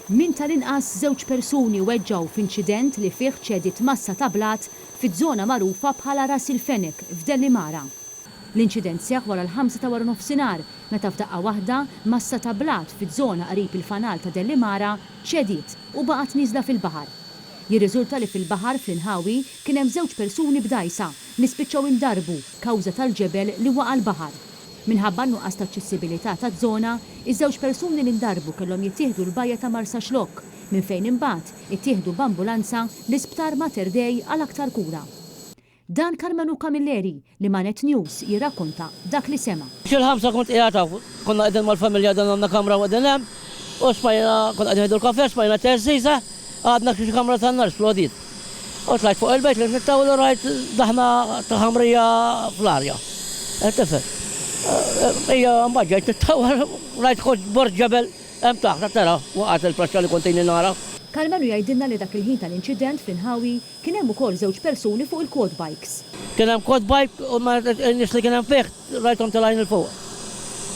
Min tal-inqas żewġ persuni weġġaw f'inċident li fih ċedit massa ta' blat fiż-żona magħrufa bħala Ras il-Fenek f'Dellimara. L-inċident seħħ wara l-5 ta' wara nofsinhar meta f'daqqa waħda massa ta' blat fiż-żona qrib il-fanal ta' Dellimara ċediet u baqgħet nieżla fil-baħar. Jirriżulta li fil-baħar fl-inħawi kien hemm żewġ persuni b'dajsa li spiċċaw indarbu kawża tal-ġebel li waqa' l-baħar. Minħabba nuqqas ta' aċċessibilità taż-żona, iż-żewġ persuni li ndarbu kellhom jittieħdu l-bajja ta' Marsa Xlokk minn fejn imbagħad ittieħdu b'ambulanza l-isptar Mater Dei għal aktar kura. Dan Carmenu Camilleri li ma' Net News jirrakkonta dak li sema. Xil-ħamsa kont qiegħda konna qegħdin mal-familja dan għandna kamra qegħdin hemm u spajna konna qegħdin ħedu l-kafè spajna teżżiża għadna xi kamra tan-nar splodit. U tlajt fuq il-bejt li nittaw u rajt daħna ta' ħamrija fl-arja. Tifel. Ija mbaġġajt nittaw rajt kont bord ġebel hemm taħt tara waqgħet il-plaċċa li kontejni nara. Carmenu jgħidilna li dak il-ħin tal-inċident fl-inħawi kien hemm ukoll żewġ persuni fuq il-quad bikes. Kien hemm quad bike u ma n-nies li kien hemm fih rajthom telgħin il fuq.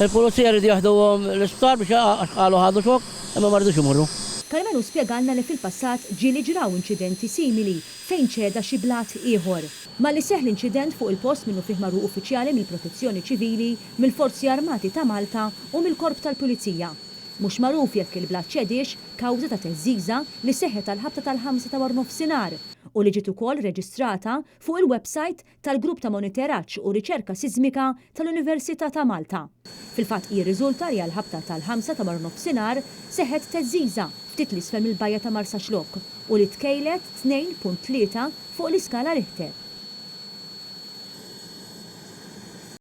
Il-pulizija jridu jaħduhom l-isptar biex qalu ħadu xokk imma ma rridux imorru. Carmenu spjegalna li fil-passat ġieli ġraw inċidenti simili fejn ċeda xi blat ieħor. Ma li seħħ l-inċident fuq il-post minnu fih marru uffiċjali mill-Protezzjoni Ċivili, mill-Forzi Armati ta' Malta u mill-Korp tal-Pulizija. Mhux magħruf jekk il-blat ċedix kawża ta' teżżiża li seħħet tal-ħabta tal-5 ta' war nofsinhar u li ġiet ukoll reġistrata fuq il-website tal-Grupp ta' Monitoraġġ u Riċerka Siżmika tal-Università ta' Malta. Fil-fatt jirriżulta li għall-ħabta tal-5 ta' war nofsinhar seħħet teżżiża ftit l-isfel mill-bajja ta' Marsa Xlokk u li tkejlet 2.3 fuq l-iskala Richter.